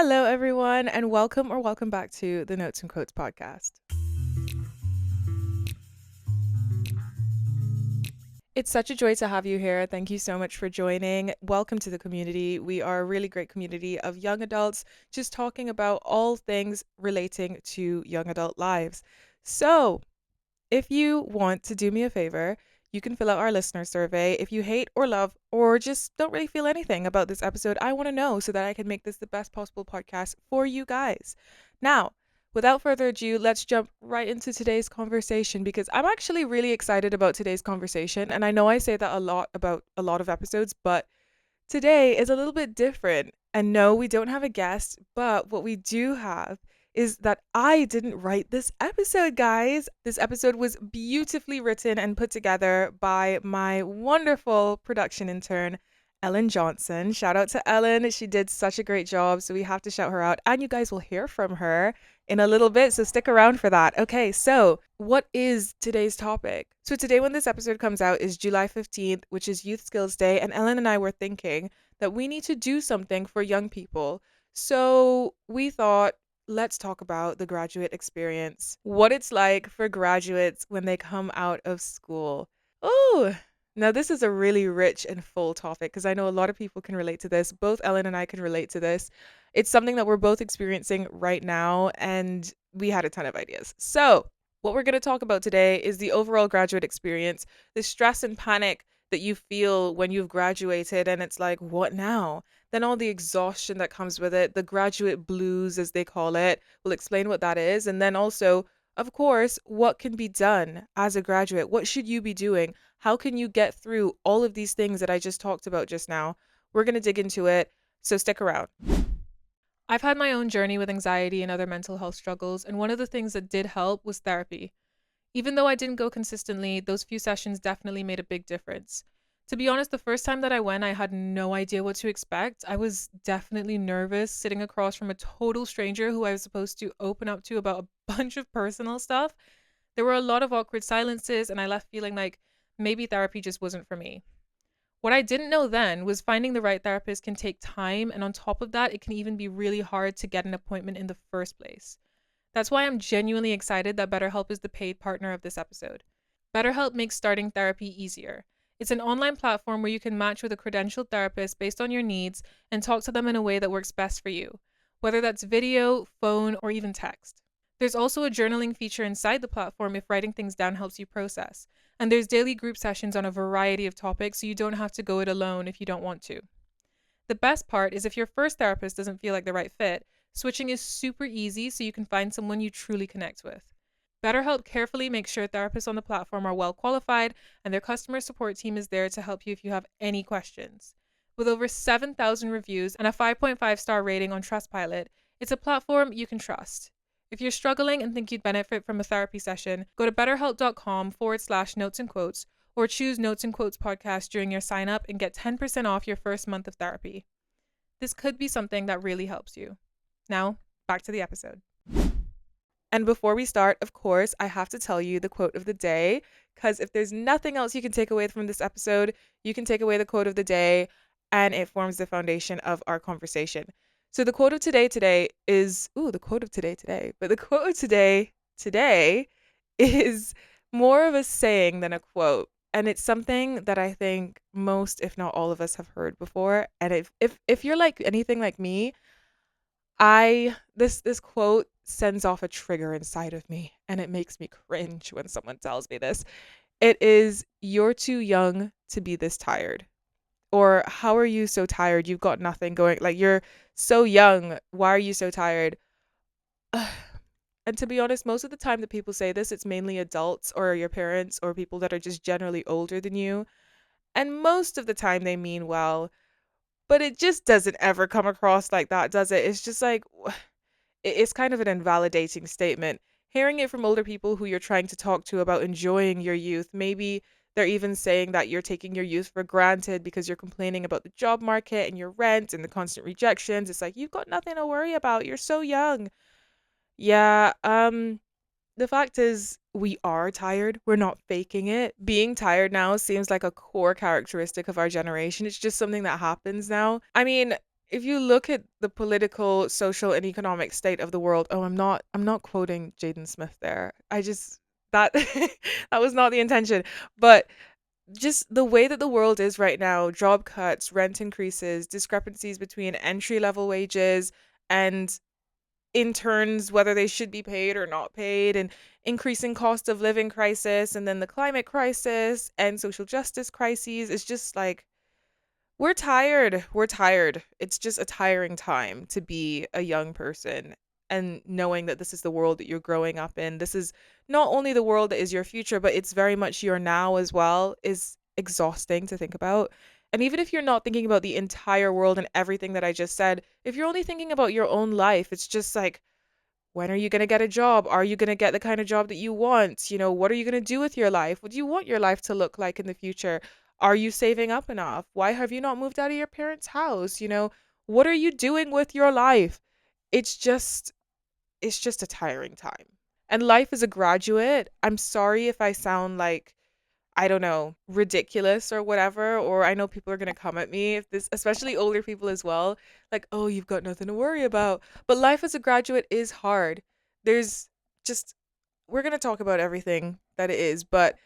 Hello, everyone, and welcome back to the Notes and Quotes podcast. It's such a joy to have you here. Thank you so much for joining. Welcome to the community. We are a really great community of young adults just talking about all things relating to young adult lives. So, if you want to do me a favor, you can fill out our listener survey. If you hate or love or just don't really feel anything about this episode, I want to know so that I can make this the best possible podcast for you guys. Now, without further ado, let's jump right into today's conversation because I'm actually really excited about today's conversation. And I know I say that a lot about a lot of episodes, but today is a little bit different. And no, we don't have a guest, but what we do have is that I didn't write this episode, guys. This episode was beautifully written and put together by my wonderful production intern, Ellen Johnson. Shout out to Ellen. She did such a great job, so we have to shout her out. And you guys will hear from her in a little bit, so stick around for that. Okay, so what is today's topic? So today when this episode comes out is July 15th, which is Youth Skills Day, and Ellen and I were thinking that we need to do something for young people. So we thought, let's talk about the graduate experience, what it's like for graduates when they come out of school. Oh, now this is a really rich and full topic because I know a lot of people can relate to this. Both Ellen and I can relate to this. It's something that we're both experiencing right now, and we had a ton of ideas. So, what we're going to talk about today is the overall graduate experience, the stress and panic that you feel when you've graduated, and it's like, what now? Then all the exhaustion that comes with it, the graduate blues, as they call it. We'll explain what that is. And then also, of course, what can be done as a graduate? What should you be doing? How can you get through all of these things that I just talked about just now? We're going to dig into it, so stick around. I've had my own journey with anxiety and other mental health struggles, and one of the things that did help was therapy. Even though I didn't go consistently, those few sessions definitely made a big difference. To be honest, the first time that I went, I had no idea what to expect. I was definitely nervous sitting across from a total stranger who I was supposed to open up to about a bunch of personal stuff. There were a lot of awkward silences, and I left feeling like maybe therapy just wasn't for me. What I didn't know then was finding the right therapist can take time, and on top of that, it can even be really hard to get an appointment in the first place. That's why I'm genuinely excited that BetterHelp is the paid partner of this episode. BetterHelp makes starting therapy easier. It's an online platform where you can match with a credentialed therapist based on your needs and talk to them in a way that works best for you, whether that's video, phone, or even text. There's also a journaling feature inside the platform if writing things down helps you process. And there's daily group sessions on a variety of topics, so you don't have to go it alone if you don't want to. The best part is if your first therapist doesn't feel like the right fit, switching is super easy so you can find someone you truly connect with. BetterHelp carefully makes sure therapists on the platform are well qualified, and their customer support team is there to help you if you have any questions. With over 7,000 reviews and a 5.5-star rating on Trustpilot, it's a platform you can trust. If you're struggling and think you'd benefit from a therapy session, go to betterhelp.com/notes and quotes or choose Notes and Quotes podcast during your sign up and get 10% off your first month of therapy. This could be something that really helps you. Now, back to the episode. And before we start, of course, I have to tell you the quote of the day, because if there's nothing else you can take away from this episode, you can take away the quote of the day, and it forms the foundation of our conversation. So the quote of today is, the quote of today, but the quote of today is more of a saying than a quote. And it's something that I think most, if not all of us, have heard before. And if you're like anything like me, this quote sends off a trigger inside of me, and it makes me cringe when someone tells me this. It is, "You're too young to be this tired." Or, "How are you so tired? You've got nothing going. Like, you're so young. Why are you so tired?" And to be honest, most of the time that people say this, it's mainly adults or your parents or people that are just generally older than you. And most of the time they mean well, but it just doesn't ever come across like that, does it? It's just like, it's kind of an invalidating statement. Hearing it from older people who you're trying to talk to about enjoying your youth, maybe they're even saying that you're taking your youth for granted because you're complaining about the job market and your rent and the constant rejections. It's like, you've got nothing to worry about. You're so young. Yeah, the fact is, we are tired. We're not faking it. Being tired now seems like a core characteristic of our generation. It's just something that happens now. I mean, if you look at the political, social, and economic state of the world, oh, I'm not quoting Jaden Smith there. I just that that was not the intention. But just the way that the world is right now, job cuts, rent increases, discrepancies between entry level wages and interns, whether they should be paid or not paid, and increasing cost of living crisis, and then the climate crisis and social justice crises. It's just like we're tired. We're tired. It's just a tiring time to be a young person and knowing that this is the world that you're growing up in. This is not only the world that is your future, but it's very much your now as well, is exhausting to think about. And even if you're not thinking about the entire world and everything that I just said, if you're only thinking about your own life, it's just like, when are you going to get a job? Are you going to get the kind of job that you want? What are you going to do with your life? What do you want your life to look like in the future? Are you saving up enough? Why have you not moved out of your parents' house? What are you doing with your life? It's just it's just a tiring time. And life as a graduate, I'm sorry if I sound like, I don't know, ridiculous or whatever, or I know people are going to come at me if this, especially older people as well, like, oh, you've got nothing to worry about. But life as a graduate is hard. There's just, we're going to talk about everything that it is, but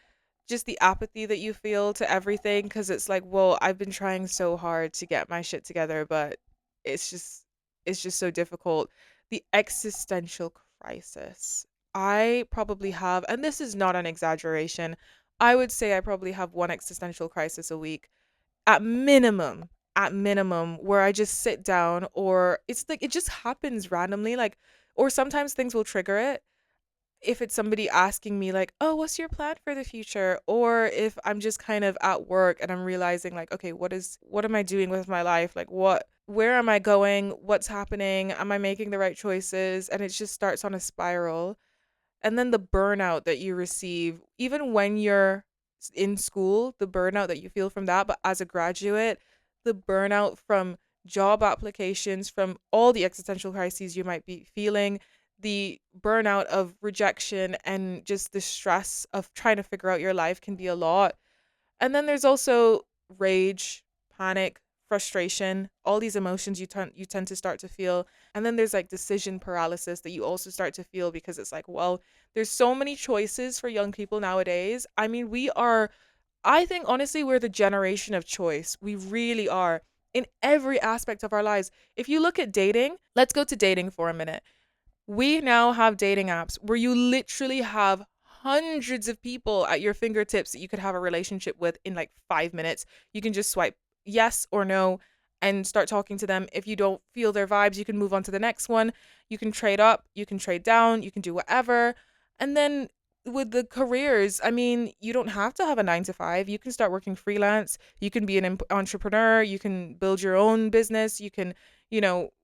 just the apathy that you feel to everything, because it's like, well, I've been trying so hard to get my shit together, but it's just, it's just so difficult. The existential crisis. I probably have, and this is not an exaggeration, I would say I probably have one existential crisis a week at minimum, where I just sit down, or it's like it just happens randomly, like, or sometimes things will trigger it. If it's somebody asking me like, "Oh, what's your plan for the future?" Or if I'm just kind of at work and I'm realizing like, "Okay, what am I doing with my life? Like where am I going? What's happening? Am I making the right choices?" And it just starts on a spiral. And then the burnout that you receive even when you're in school, the burnout that you feel from that, but as a graduate, the burnout from job applications, from all the existential crises you might be feeling, the burnout of rejection, and just the stress of trying to figure out your life can be a lot. And then there's also rage, panic, frustration, all these emotions you tend to start to feel. And then there's like decision paralysis that you also start to feel, because it's like, well, there's so many choices for young people nowadays. I mean, I think honestly we're the generation of choice. We really are, in every aspect of our lives. If you look at dating, let's go to dating for a minute. We now have dating apps where you literally have hundreds of people at your fingertips that you could have a relationship with in like 5 minutes. You can just swipe yes or no and start talking to them. If you don't feel their vibes, you can move on to the next one. You can trade up, you can trade down, you can do whatever. And then with the careers, I mean, you don't have to have a 9 to 5. You can start working freelance. You can be an entrepreneur. You can build your own business. You can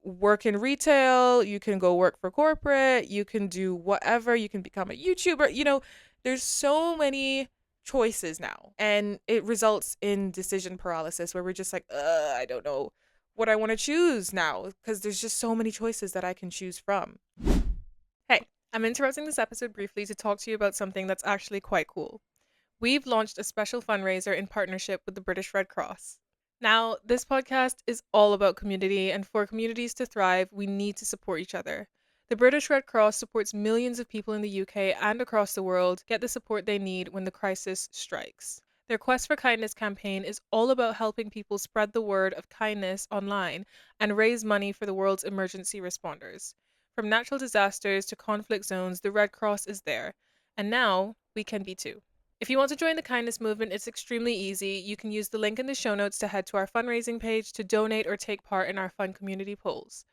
work in retail, you can go work for corporate, you can do whatever, you can become a YouTuber. There's so many choices now. And it results in decision paralysis where we're just like, I don't know what I want to choose now, because there's just so many choices that I can choose from. Hey, I'm interrupting this episode briefly to talk to you about something that's actually quite cool. We've launched a special fundraiser in partnership with the British Red Cross. Now, this podcast is all about community, and for communities to thrive, we need to support each other. The British Red Cross supports millions of people in the UK and across the world get the support they need when the crisis strikes. Their Quest for Kindness campaign is all about helping people spread the word of kindness online and raise money for the world's emergency responders. From natural disasters to conflict zones, the Red Cross is there. And now we can be too. If you want to join the kindness movement, it's extremely easy. You can use the link in the show notes to head to our fundraising page to donate or take part in our fun community polls.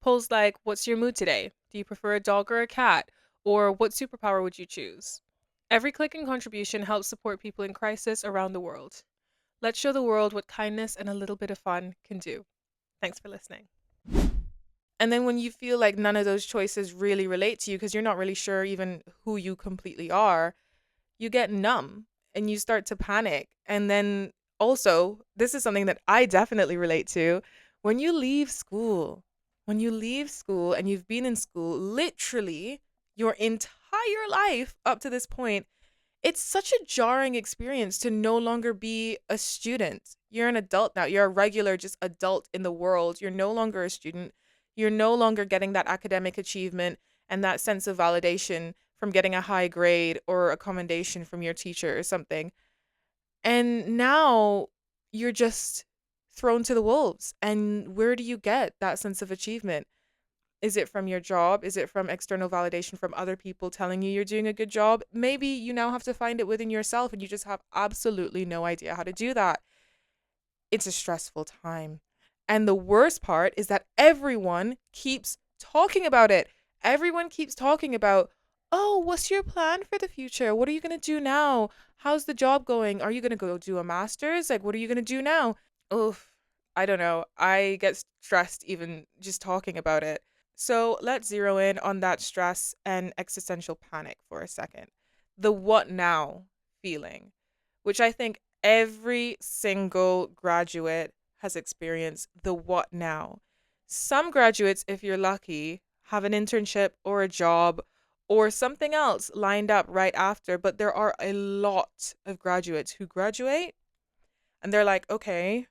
Polls like, what's your mood today? Do you prefer a dog or a cat? Or what superpower would you choose? Every click and contribution helps support people in crisis around the world. Let's show the world what kindness and a little bit of fun can do. Thanks for listening. And then when you feel like none of those choices really relate to you because you're not really sure even who you completely are, you get numb and you start to panic. And then also, this is something that I definitely relate to. When you leave school, and you've been in school literally your entire life up to this point, it's such a jarring experience to no longer be a student. You're an adult now. You're a regular, just adult in the world. You're no longer a student. You're no longer getting that academic achievement and that sense of validation from getting a high grade or a commendation from your teacher or something. And now you're just thrown to the wolves. And where do you get that sense of achievement? Is it from your job? Is it from external validation from other people telling you you're doing a good job? Maybe you now have to find it within yourself and you just have absolutely no idea how to do that. It's a stressful time. And the worst part is that everyone keeps talking about it. Everyone keeps talking about, oh, what's your plan for the future? What are you going to do now? How's the job going? Are you going to go do a master's? Like, what are you going to do now? Oof, I don't know. I get stressed even just talking about it. So let's zero in on that stress and existential panic for a second. The what now feeling, which I think every single graduate has experienced the what now. Some graduates, if you're lucky, have an internship or a job or something else lined up right after, but there are a lot of graduates who graduate and they're like, okay,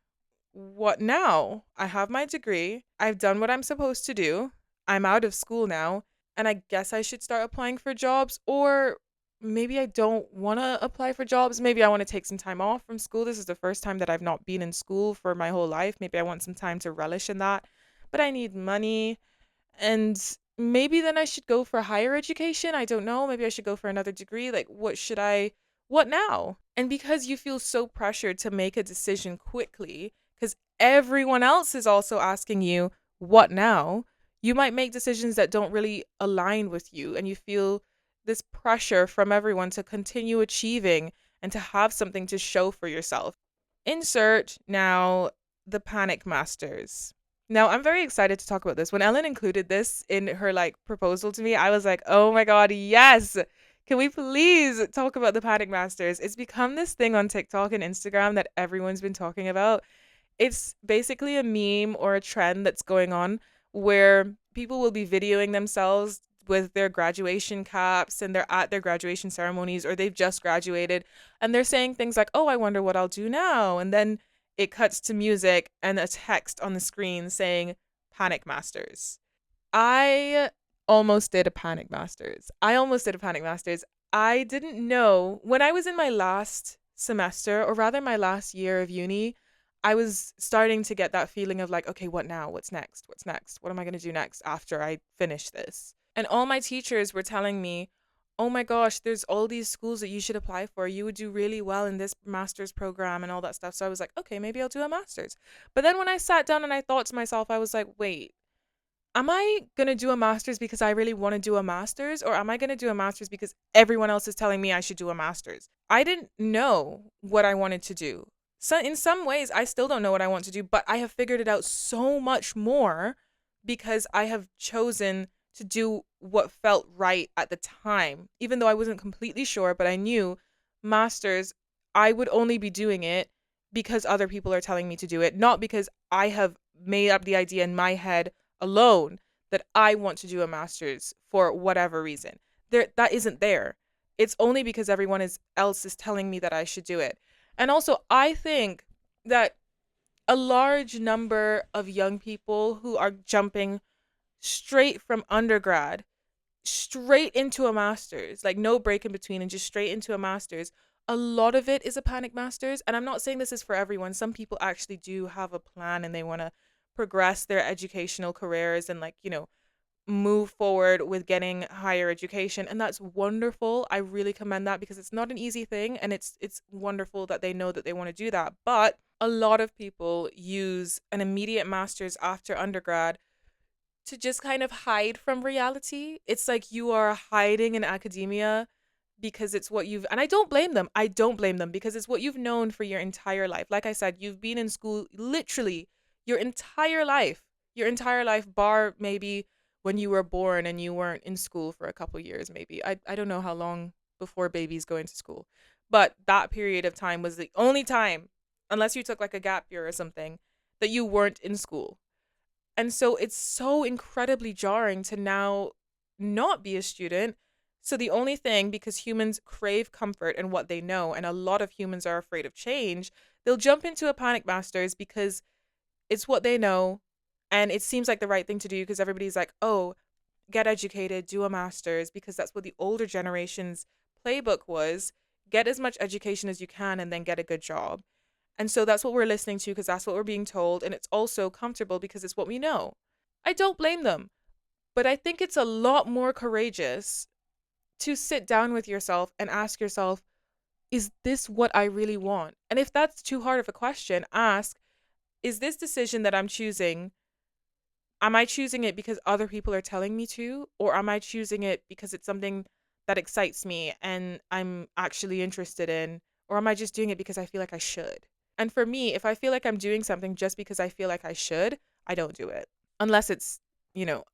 what now? I have my degree. I've done what I'm supposed to do. I'm out of school now. And I guess I should start applying for jobs. Or maybe I don't want to apply for jobs. Maybe I want to take some time off from school. This is the first time that I've not been in school for my whole life. Maybe I want some time to relish in that. But I need money. And maybe then I should go for higher education. I don't know. Maybe I should go for another degree. Like, what now? And because you feel so pressured to make a decision quickly, because everyone else is also asking you, what now? You might make decisions that don't really align with you, and you feel this pressure from everyone to continue achieving and to have something to show for yourself. Insert now the panic masters. Now, I'm very excited to talk about this. When Ellen included this in her like proposal to me, I was like, "Oh my god, yes. Can we please talk about the panic masters?" It's become this thing on TikTok and Instagram that everyone's been talking about. It's basically a meme or a trend that's going on where people will be videoing themselves with their graduation caps and they're at their graduation ceremonies or they've just graduated and they're saying things like, "Oh, I wonder what I'll do now." And then it cuts to music and a text on the screen saying Panic Masters. I almost did a Panic Masters. I almost did a Panic Masters. I didn't know when I was in my last semester, or rather my last year of uni, I was starting to get that feeling of like, okay, what now? What's next? What's next? What am I going to do next after I finish this? And all my teachers were telling me, oh my gosh, there's all these schools that you should apply for. You would do really well in this master's program and all that stuff. So I was like, okay, maybe I'll do a master's. But then when I sat down and I thought to myself, I was like, wait, am I going to do a master's because I really want to do a master's, or am I going to do a master's because everyone else is telling me I should do a master's? I didn't know what I wanted to do. So in some ways, I still don't know what I want to do, but I have figured it out so much more because I have chosen to do what felt right at the time. Even though I wasn't completely sure, but I knew masters, I would only be doing it because other people are telling me to do it, not because I have made up the idea in my head alone that I want to do a master's for whatever reason. That isn't there. It's only because else is telling me that I should do it. And also, I think that a large number of young people who are jumping straight from undergrad straight into a master's, like no break in between and just straight into a master's, a lot of it is a panic master's. And I'm not saying this is for everyone. Some people actually do have a plan and they want to progress their educational careers and like, move forward with getting higher education, and that's wonderful. I really commend that because it's not an easy thing, and it's wonderful that they know that they want to do that. But a lot of people use an immediate master's after undergrad to just kind of hide from reality. It's like you are hiding in academia because it's what you've, and I don't blame them. I don't blame them because it's what you've known for your entire life. Like I said, you've been in school literally your entire life. Your entire life, bar maybe when you were born and you weren't in school for a couple years, maybe. I don't know how long before babies go into school. But that period of time was the only time, unless you took like a gap year or something, that you weren't in school. And so it's so incredibly jarring to now not be a student, So the only thing, because humans crave comfort in what they know, and a lot of humans are afraid of change, they'll jump into a panic masters because it's what they know and it seems like the right thing to do because everybody's like, oh, get educated, do a master's, because that's what the older generation's playbook was. Get as much education as you can and then get a good job. And so that's what we're listening to because that's what we're being told. And it's also comfortable because it's what we know. I don't blame them, but I think it's a lot more courageous to sit down with yourself and ask yourself, is this what I really want? And if that's too hard of a question, ask, is this decision that I'm choosing, am I choosing it because other people are telling me to? Or am I choosing it because it's something that excites me and I'm actually interested in? Or am I just doing it because I feel like I should? And for me, if I feel like I'm doing something just because I feel like I should, I don't do it. Unless it's,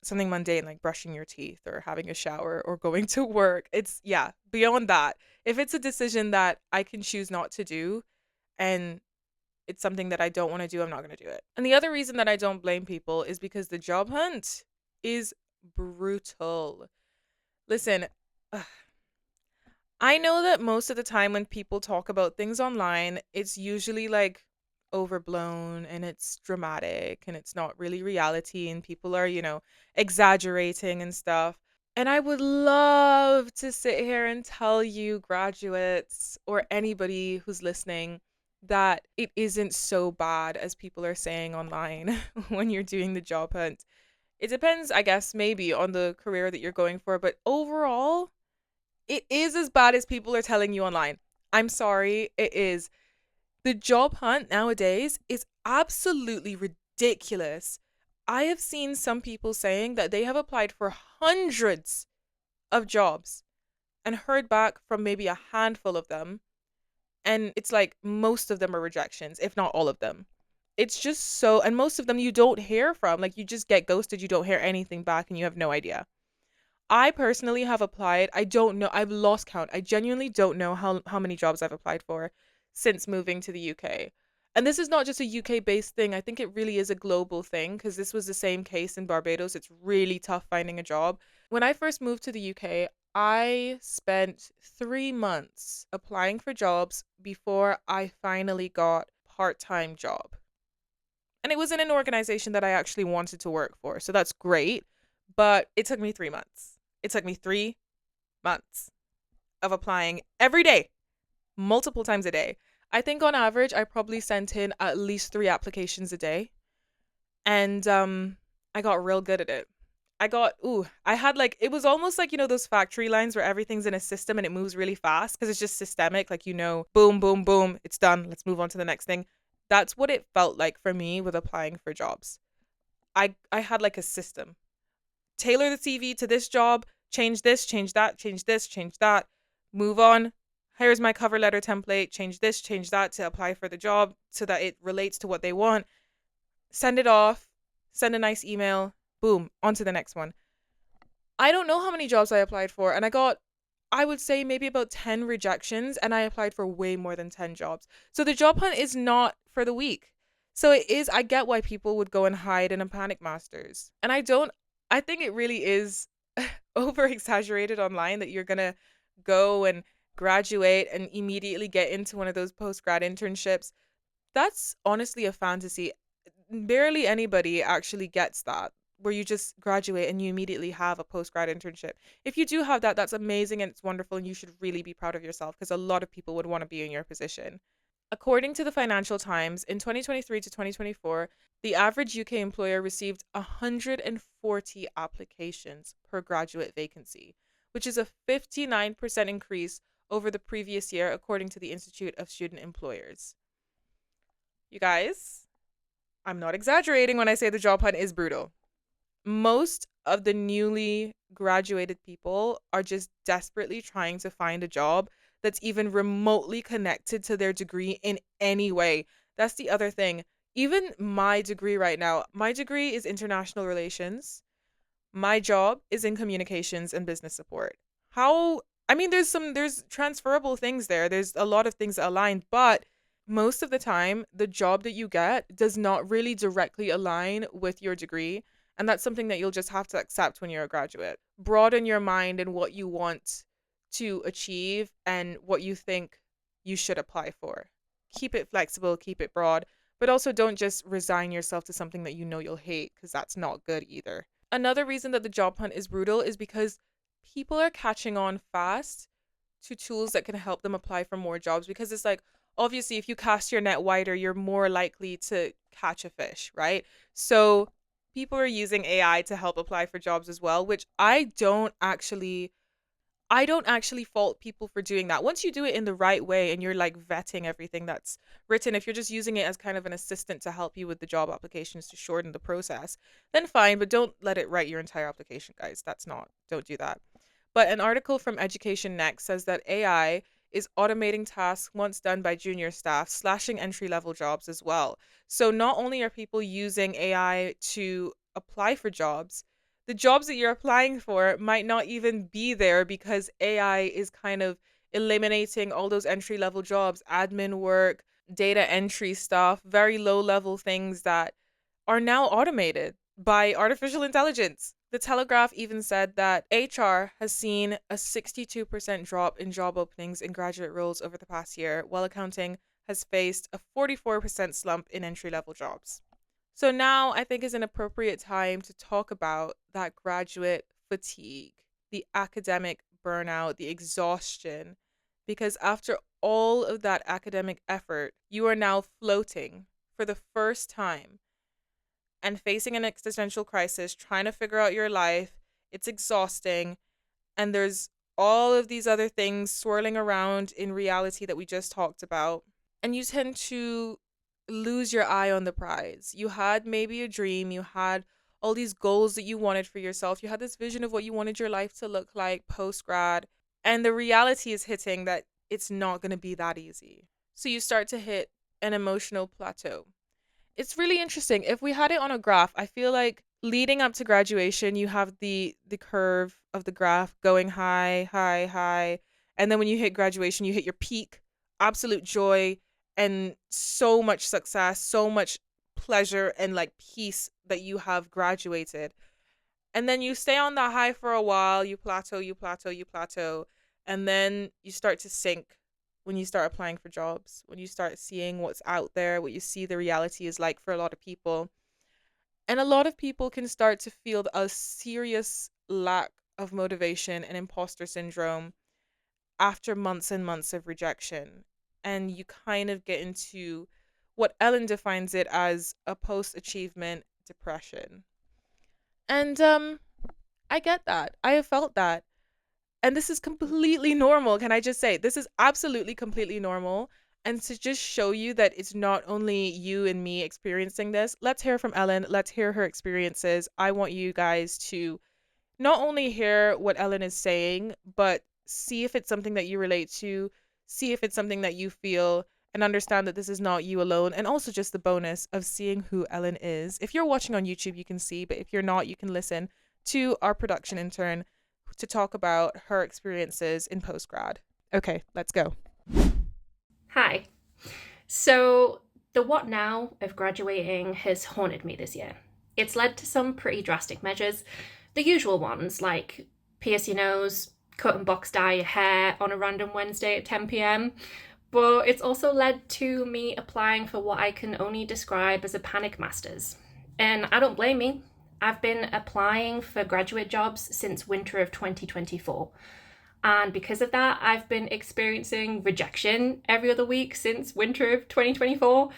something mundane like brushing your teeth or having a shower or going to work. It's, yeah, beyond that. If it's a decision that I can choose not to do and it's something that I don't want to do, I'm not going to do it. And the other reason that I don't blame people is because the job hunt is brutal. Listen, I know that most of the time when people talk about things online, it's usually like overblown and it's dramatic and it's not really reality and people are, exaggerating and stuff. And I would love to sit here and tell you, graduates or anybody who's listening, that it isn't so bad as people are saying online when you're doing the job hunt. It depends, I guess, maybe on the career that you're going for, but overall, it is as bad as people are telling you online. I'm sorry, it is. The job hunt nowadays is absolutely ridiculous. I have seen some people saying that they have applied for hundreds of jobs and heard back from maybe a handful of them. And it's like most of them are rejections, if not all of them. It's just so, and most of them you don't hear from. Like you just get ghosted, you don't hear anything back, and you have no idea. I personally have applied. I don't know. I've lost count. I genuinely don't know how many jobs I've applied for since moving to the UK. And this is not just a UK based thing. I think it really is a global thing because this was the same case in Barbados. It's really tough finding a job. When I first moved to the UK, I spent 3 months applying for jobs before I finally got a part-time job. And it was in an organization that I actually wanted to work for. So that's great. But it took me 3 months. It took me 3 months of applying every day, multiple times a day. I think on average, I probably sent in at least 3 applications a day. And I got real good at it. I had like, it was almost like, those factory lines where everything's in a system and it moves really fast because it's just systemic. Like, boom, boom, boom, it's done. Let's move on to the next thing. That's what it felt like for me with applying for jobs. I had like a system. Tailor the CV to this job, change this, change that, change this, change that, move on. Here's my cover letter template, change this, change that to apply for the job so that it relates to what they want. Send it off, send a nice email, boom, on to the next one. I don't know how many jobs I applied for, and I got, I would say, maybe about 10 rejections, and I applied for way more than 10 jobs. So the job hunt is not for the weak. So it is, I get why people would go and hide in a panic masters. And I think it really is over exaggerated online that you're going to go and graduate and immediately get into one of those post grad internships. That's honestly a fantasy. Barely anybody actually gets that, where you just graduate and you immediately have a post grad internship. If you do have that, that's amazing and it's wonderful, and you should really be proud of yourself because a lot of people would want to be in your position. According to the Financial Times, in 2023 to 2024, the average UK employer received 140 applications per graduate vacancy, which is a 59% increase over the previous year, according to the Institute of Student Employers. You guys, I'm not exaggerating when I say the job hunt is brutal. Most of the newly graduated people are just desperately trying to find a job that's even remotely connected to their degree in any way. That's the other thing. Even my degree right now, my degree is international relations. My job is in communications and business support. I mean, there's transferable things there. There's a lot of things that align, but most of the time, the job that you get does not really directly align with your degree. And that's something that you'll just have to accept when you're a graduate. Broaden your mind in what you want to achieve and what you think you should apply for. Keep it flexible, keep it broad, but also don't just resign yourself to something that you know you'll hate, because that's not good either. Another reason that the job hunt is brutal is because people are catching on fast to tools that can help them apply for more jobs, because it's like, obviously if you cast your net wider, you're more likely to catch a fish, right? So people are using AI to help apply for jobs as well, which I don't actually fault people for doing that. Once you do it in the right way and you're like vetting everything that's written, if you're just using it as kind of an assistant to help you with the job applications to shorten the process, then fine, but don't let it write your entire application, guys. Don't do that. But an article from Education Next says that AI is automating tasks once done by junior staff, slashing entry level jobs as well. So not only are people using AI to apply for jobs, the jobs that you're applying for might not even be there because AI is kind of eliminating all those entry level jobs, admin work, data entry stuff, very low level things that are now automated by artificial intelligence. The Telegraph even said that HR has seen a 62% drop in job openings in graduate roles over the past year, while accounting has faced a 44% slump in entry level jobs. So now I think is an appropriate time to talk about that graduate fatigue, the academic burnout, the exhaustion, because after all of that academic effort, you are now floating for the first time and facing an existential crisis, trying to figure out your life. It's exhausting. And there's all of these other things swirling around in reality that we just talked about. And you tend to lose your eye on the prize. You had maybe a dream, you had all these goals that you wanted for yourself, you had this vision of what you wanted your life to look like post grad, and the reality is hitting that it's not going to be that easy. So you start to hit an emotional plateau. It's really interesting. If we had it on a graph, I feel like leading up to graduation, you have the curve of the graph going high, high, high, and then when you hit graduation, you hit your peak, absolute joy and so much success, so much pleasure and like peace that you have graduated. And then you stay on that high for a while, you plateau, you plateau, you plateau, and then you start to sink when you start applying for jobs, when you start seeing what's out there, what you see the reality is like for a lot of people. And a lot of people can start to feel a serious lack of motivation and imposter syndrome after months and months of rejection. And you kind of get into what Ellen defines it as a post achievement depression. And I get that. I have felt that. And this is completely normal. Can I just say, this is absolutely completely normal. And to just show you that it's not only you and me experiencing this, let's hear from Ellen. Let's hear her experiences. I want you guys to not only hear what Ellen is saying, but see if it's something that you relate to, see if it's something that you feel, and understand that this is not you alone. And also just the bonus of seeing who Ellen is. If you're watching on YouTube, you can see, but if you're not, you can listen to our production intern to talk about her experiences in postgrad. Okay, let's go. Hi. So, the what now of graduating has haunted me this year. It's led to some pretty drastic measures. The usual ones, like pierce your nose, cut and box dye your hair on a random Wednesday at 10 pm. But it's also led to me applying for what I can only describe as a panic masters. And I don't blame me. I've been applying for graduate jobs since winter of 2024. And because of that, I've been experiencing rejection every other week since winter of 2024.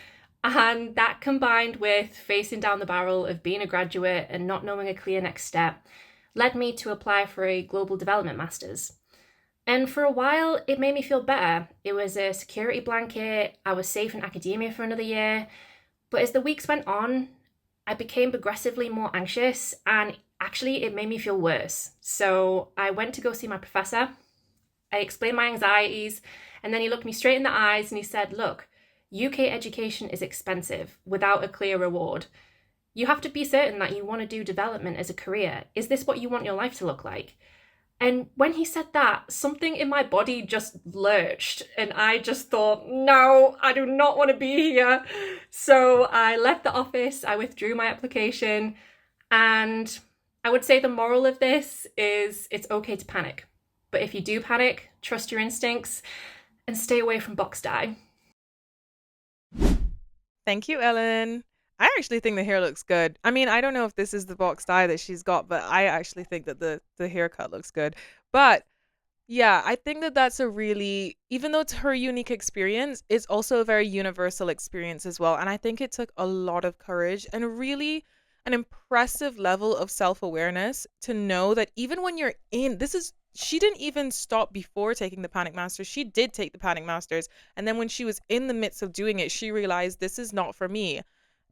And that combined with facing down the barrel of being a graduate and not knowing a clear next step led me to apply for a global development master's. And for a while, it made me feel better. It was a security blanket. I was safe in academia for another year. But as the weeks went on, I became progressively more anxious, and actually it made me feel worse. So I went to go see my professor. I explained my anxieties, and then he looked me straight in the eyes and he said, look, UK education is expensive without a clear reward. You have to be certain that you want to do development as a career. Is this what you want your life to look like? And when he said that, something in my body just lurched, and I just thought, no, I do not want to be here. So I left the office, I withdrew my application, And I would say the moral of this is it's okay to panic. But if you do panic, trust your instincts and stay away from box dye. Thank you, Ellen. I actually think the hair looks good. I mean, I don't know if this is the box dye that she's got, but I actually think that the haircut looks good. But yeah, I think that that's a really, even though it's her unique experience, it's also a very universal experience as well. And I think it took a lot of courage and really an impressive level of self awareness to know that even when you're in, this is, she didn't even stop before taking the Panic Masters. She did take the Panic Masters. And then when she was in the midst of doing it, she realized this is not for me,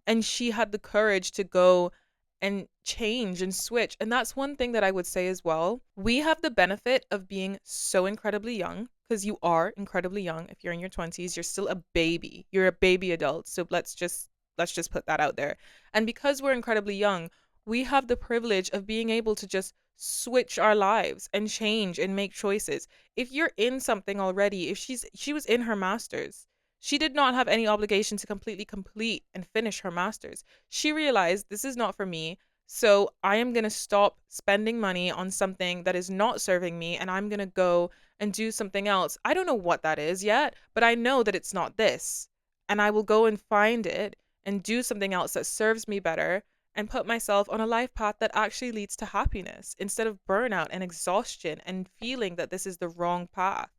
and she had the courage to go and change and switch. And that's one thing that I would say as well. We have the benefit of being so incredibly young, because you are incredibly young. If you're in your 20s, you're still a baby. You're a baby adult. So let's just put that out there. And because we're incredibly young, we have the privilege of being able to just switch our lives and change and make choices. If you're in something already, if she was in her masters, she did not have any obligation to completely complete and finish her master's. She realized this is not for me, so I am going to stop spending money on something that is not serving me, and I'm going to go and do something else. I don't know what that is yet, but I know that it's not this. And I will go and find it and do something else that serves me better and put myself on a life path that actually leads to happiness instead of burnout and exhaustion and feeling that this is the wrong path.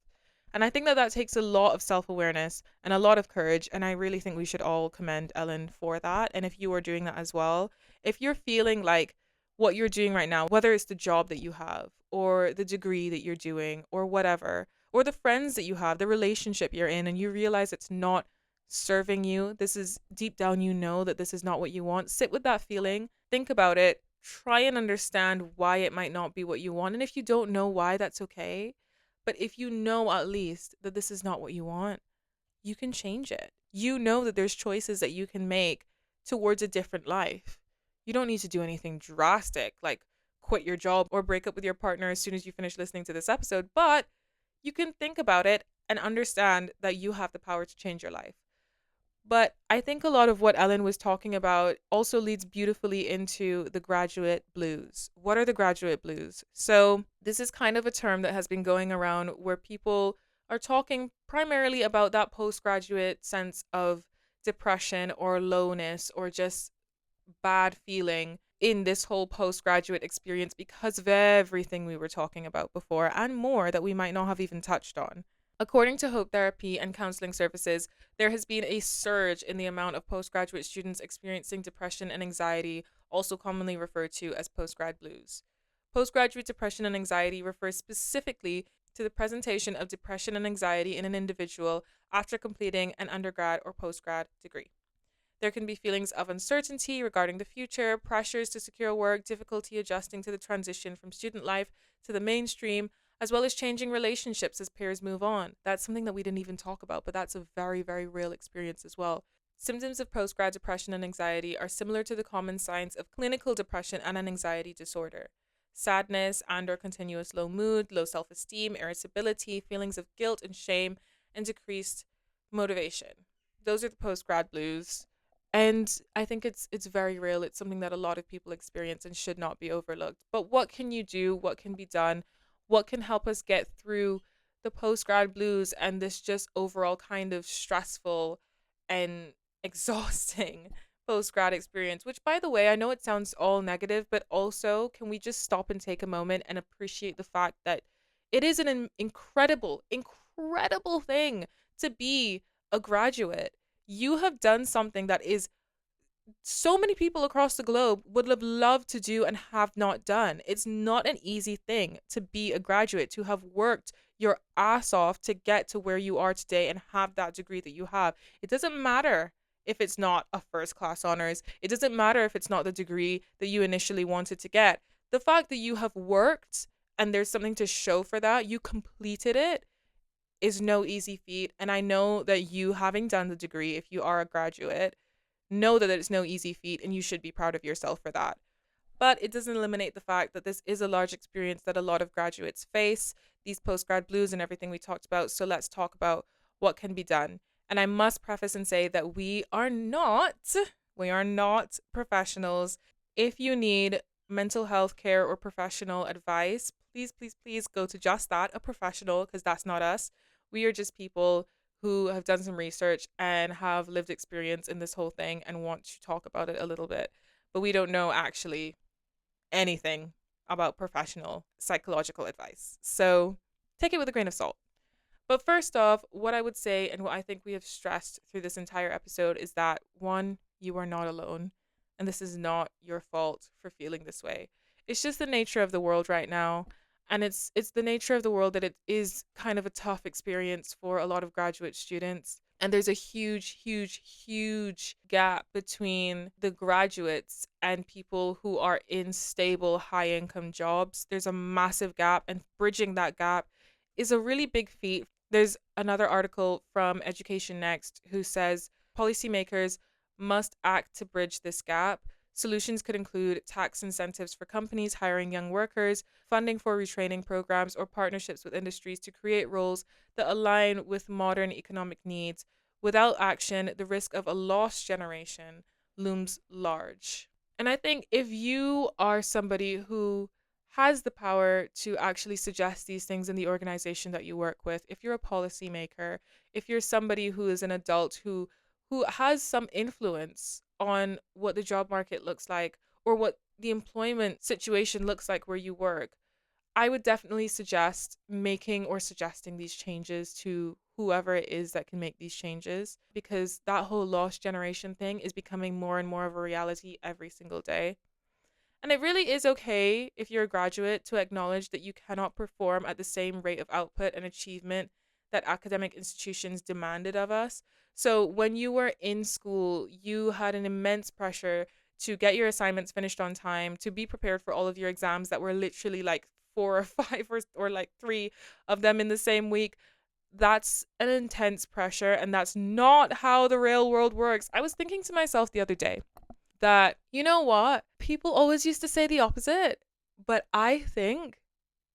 And I think that that takes a lot of self awareness and a lot of courage. And I really think we should all commend Ellen for that. And if you are doing that as well, if you're feeling like what you're doing right now, whether it's the job that you have or the degree that you're doing or whatever, or the friends that you have, the relationship you're in, and you realize it's not serving you, this is deep down, you know that this is not what you want, sit with that feeling, think about it, try and understand why it might not be what you want. And if you don't know why, that's okay. But if you know at least that this is not what you want, you can change it. You know that there's choices that you can make towards a different life. You don't need to do anything drastic like quit your job or break up with your partner as soon as you finish listening to this episode, but you can think about it and understand that you have the power to change your life. But I think a lot of what Ellen was talking about also leads beautifully into the graduate blues. What are the graduate blues? So, this is kind of a term that has been going around where people are talking primarily about that postgraduate sense of depression or lowness or just bad feeling in this whole postgraduate experience because of everything we were talking about before and more that we might not have even touched on. According to Hope Therapy and Counseling Services, there has been a surge in the amount of postgraduate students experiencing depression and anxiety, also commonly referred to as postgrad blues. Postgraduate depression and anxiety refers specifically to the presentation of depression and anxiety in an individual after completing an undergrad or postgrad degree. There can be feelings of uncertainty regarding the future, pressures to secure work, difficulty adjusting to the transition from student life to the mainstream, as well as changing relationships as peers move on. That's something that we didn't even talk about, but that's a very, very real experience as well. Symptoms of postgrad depression and anxiety are similar to the common signs of clinical depression and an anxiety disorder. Sadness and or continuous low mood, low self-esteem, irritability, feelings of guilt and shame, and decreased motivation. Those are the postgrad blues. And I think it's very real. It's something that a lot of people experience and should not be overlooked. But what can you do? What can be done? What can help us get through the post grad blues and this just overall kind of stressful and exhausting post grad experience? Which, by the way, I know it sounds all negative, but also can we just stop and take a moment and appreciate the fact that it is an incredible, incredible thing to be a graduate. You have done something that is so many people across the globe would have loved to do and have not done. It's not an easy thing to be a graduate, to have worked your ass off to get to where you are today and have that degree that you have. It doesn't matter if it's not a first class honors, it doesn't matter if it's not the degree that you initially wanted to get. The fact that you have worked and there's something to show for that, you completed it, is no easy feat. And I know that you, having done the degree, if you are a graduate, know that it's no easy feat and you should be proud of yourself for that. But it doesn't eliminate the fact that this is a large experience that a lot of graduates face, these postgrad blues and everything we talked about. So let's talk about what can be done. And I must preface and say that we are not professionals If you need mental health care or professional advice, please, please, please go to just that, a professional, because that's not us. We are just people who have done some research and have lived experience in this whole thing and want to talk about it a little bit. But we don't know actually anything about professional psychological advice. So take it with a grain of salt. But first off, what I would say, and what I think we have stressed through this entire episode, is that one, you are not alone. And this is not your fault for feeling this way. It's just the nature of the world right now. And it's the nature of the world that it is kind of a tough experience for a lot of graduate students. And there's a huge, huge, huge gap between the graduates and people who are in stable, high income jobs. There's a massive gap, and bridging that gap is a really big feat. There's another article from Education Next who says policymakers must act to bridge this gap. Solutions could include tax incentives for companies hiring young workers, funding for retraining programs, or partnerships with industries to create roles that align with modern economic needs. Without action, the risk of a lost generation looms large. And I think if you are somebody who has the power to actually suggest these things in the organization that you work with, if you're a policymaker, if you're somebody who is an adult who has some influence on what the job market looks like or what the employment situation looks like where you work, I would definitely suggest making or suggesting these changes to whoever it is that can make these changes, because that whole lost generation thing is becoming more and more of a reality every single day. And it really is okay if you're a graduate to acknowledge that you cannot perform at the same rate of output and achievement that academic institutions demanded of us. So when you were in school, you had an immense pressure to get your assignments finished on time, to be prepared for all of your exams that were literally like four or five or like three of them in the same week. That's an intense pressure, and that's not how the real world works. I was thinking to myself the other day, that, you know what? People always used to say the opposite, but I think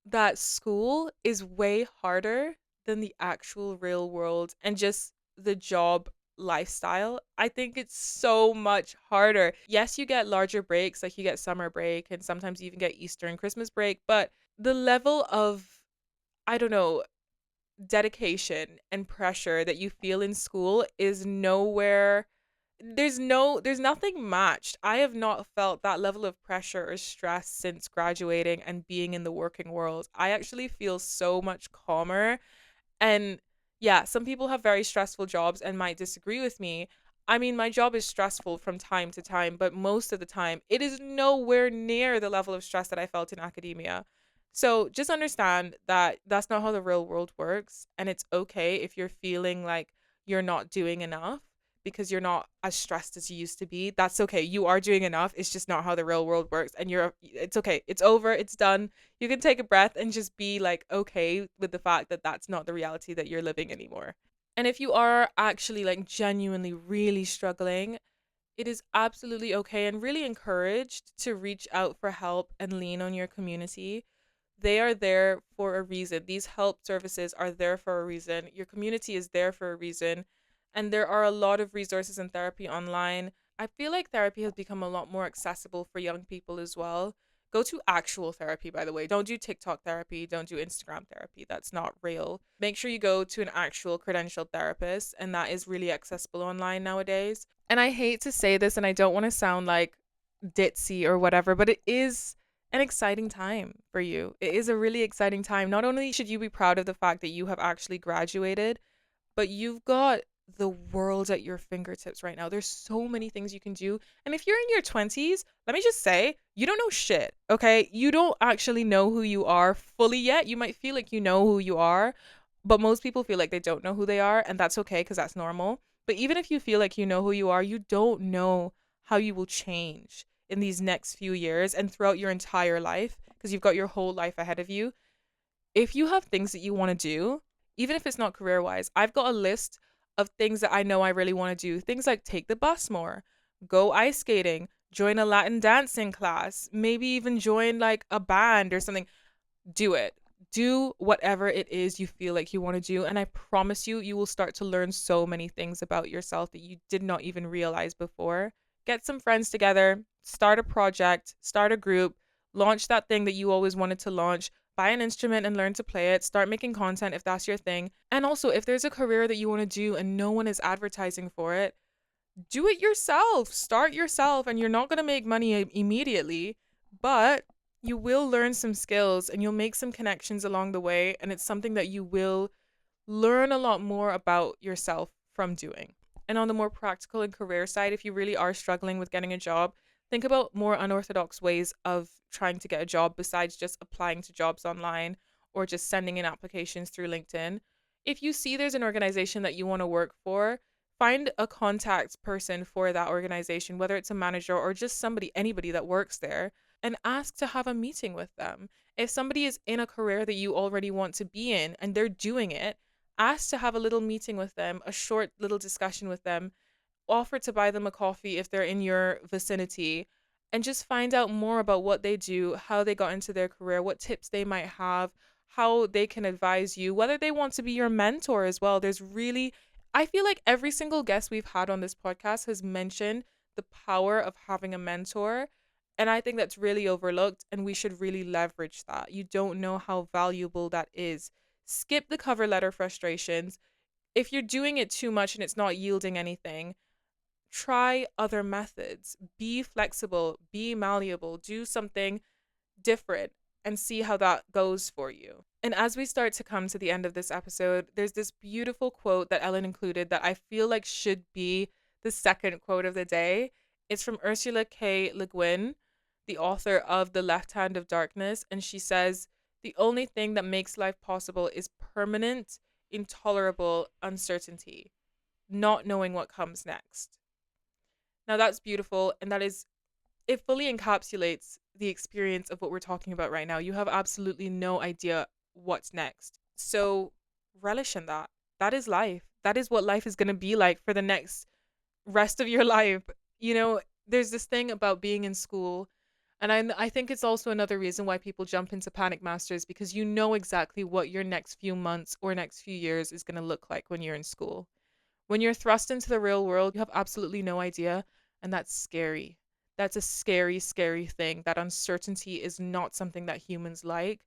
that school is way harder than the actual real world and just the job lifestyle. I think it's so much harder. Yes, you get larger breaks, like you get summer break and sometimes you even get Easter and Christmas break, but the level of, I don't know, dedication and pressure that you feel in school is nowhere, there's nothing matched. I have not felt that level of pressure or stress since graduating and being in the working world. I actually feel so much calmer. And yeah, some people have very stressful jobs and might disagree with me. I mean, my job is stressful from time to time, but most of the time it is nowhere near the level of stress that I felt in academia. So just understand that that's not how the real world works. And it's okay if you're feeling like you're not doing enough because you're not as stressed as you used to be. That's okay. You are doing enough. It's just not how the real world works. And it's okay. It's over. It's done. You can take a breath and just be like okay with the fact that that's not the reality that you're living anymore. And if you are actually like genuinely really struggling, it is absolutely okay and really encouraged to reach out for help and lean on your community. They are there for a reason. These help services are there for a reason. Your community is there for a reason. And there are a lot of resources and therapy online. I feel like therapy has become a lot more accessible for young people as well. Go to actual therapy, by the way. Don't do TikTok therapy. Don't do Instagram therapy. That's not real. Make sure you go to an actual credentialed therapist, and that is really accessible online nowadays. And I hate to say this, and I don't want to sound like ditzy or whatever, but it is an exciting time for you. It is a really exciting time. Not only should you be proud of the fact that you have actually graduated, but you've got the world at your fingertips right now. There's so many things you can do. And if you're in your 20s, let me just say, you don't know shit, okay? You don't actually know who you are fully yet. You might feel like you know who you are, but most people feel like they don't know who they are, and that's okay because that's normal. But even if you feel like you know who you are, you don't know how you will change in these next few years and throughout your entire life because you've got your whole life ahead of you. If you have things that you want to do, even if it's not career wise, I've got a list of things that I know I really want to do. Things like take the bus more, go ice skating, join a Latin dancing class, maybe even join like a band or something. Do it. Do whatever it is you feel like you want to do. And I promise you, you will start to learn so many things about yourself that you did not even realize before. Get some friends together, start a project, start a group, launch that thing that you always wanted to launch, buy an instrument and learn to play it, start making content if that's your thing. And also, if there's a career that you want to do and no one is advertising for it, do it yourself. Start yourself, and you're not going to make money immediately, but you will learn some skills and you'll make some connections along the way. And it's something that you will learn a lot more about yourself from doing. And on the more practical and career side, if you really are struggling with getting a job, think about more unorthodox ways of trying to get a job besides just applying to jobs online or just sending in applications through LinkedIn. If you see there's an organization that you want to work for, find a contact person for that organization, whether it's a manager or just anybody that works there, and ask to have a meeting with them. If somebody is in a career that you already want to be in and they're doing it, ask to have a little meeting with them, a short little discussion with them, offer to buy them a coffee if they're in your vicinity, and just find out more about what they do, how they got into their career, what tips they might have, how they can advise you, whether they want to be your mentor as well. I feel like every single guest we've had on this podcast has mentioned the power of having a mentor. And I think that's really overlooked, and we should really leverage that. You don't know how valuable that is. Skip the cover letter frustrations. If you're doing it too much and it's not yielding anything, try other methods. Be flexible, be malleable, do something different and see how that goes for you. And as we start to come to the end of this episode, there's this beautiful quote that Ellen included that I feel like should be the second quote of the day. It's from Ursula K. Le Guin, the author of The Left Hand of Darkness, and she says, "The only thing that makes life possible is permanent, intolerable uncertainty, not knowing what comes next." Now that's beautiful, and it fully encapsulates the experience of what we're talking about right now. You have absolutely no idea what's next. So relish in that. That is life. That is what life is going to be like for the next rest of your life. There's this thing about being in school, and I think it's also another reason why people jump into Panic Masters, because you know exactly what your next few months or next few years is going to look like when you're in school. When you're thrust into the real world, you have absolutely no idea, and that's scary. That's a scary, scary thing. That uncertainty is not something that humans like,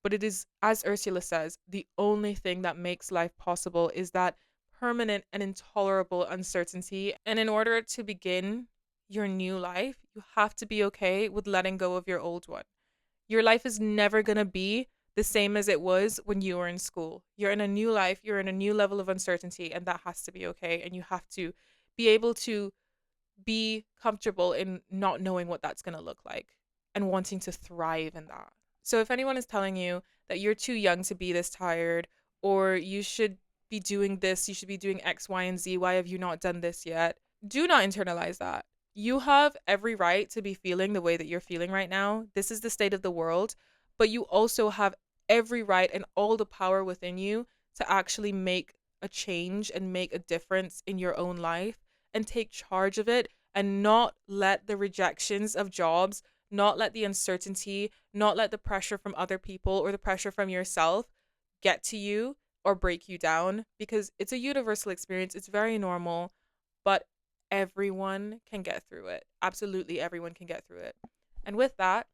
but it is, as Ursula says, the only thing that makes life possible is that permanent and intolerable uncertainty. And in order to begin your new life, you have to be okay with letting go of your old one. Your life is never going to be the same as it was when you were in school. You're in a new life, you're in a new level of uncertainty, and that has to be okay. And you have to be able to be comfortable in not knowing what that's going to look like and wanting to thrive in that. So if anyone is telling you that you're too young to be this tired, or you should be doing this, you should be doing X, Y, and Z, why have you not done this yet? Do not internalize that. You have every right to be feeling the way that you're feeling right now. This is the state of the world, but you also have every right and all the power within you to actually make a change and make a difference in your own life and take charge of it, and not let the rejections of jobs, not let the uncertainty, not let the pressure from other people or the pressure from yourself get to you or break you down, because it's a universal experience. It's very normal, but everyone can get through it. Absolutely everyone can get through it. And with that,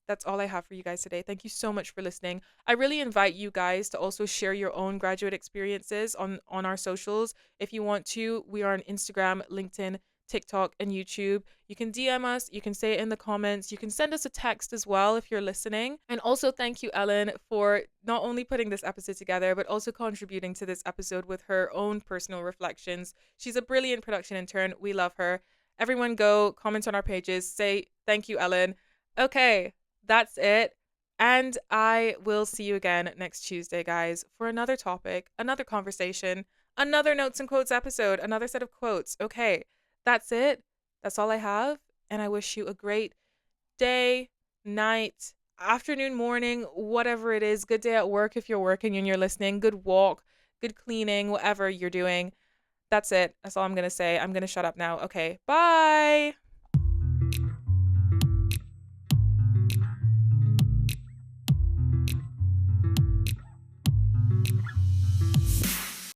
that's all I have for you guys today. Thank you so much for listening. I really invite you guys to also share your own graduate experiences on our socials. If you want to, we are on Instagram, LinkedIn, TikTok, and YouTube. You can DM us, you can say it in the comments, you can send us a text as well if you're listening. And also thank you, Ellen, for not only putting this episode together, but also contributing to this episode with her own personal reflections. She's a brilliant production intern. We love her. Everyone go comment on our pages, say thank you, Ellen. Okay, that's it. And I will see you again next Tuesday, guys, for another topic, another conversation, another notes and quotes episode, another set of quotes. Okay, that's it. That's all I have. And I wish you a great day, night, afternoon, morning, whatever it is. Good day at work if you're working and you're listening. Good walk, good cleaning, whatever you're doing. That's it. That's all I'm going to say. I'm going to shut up now. Okay, bye.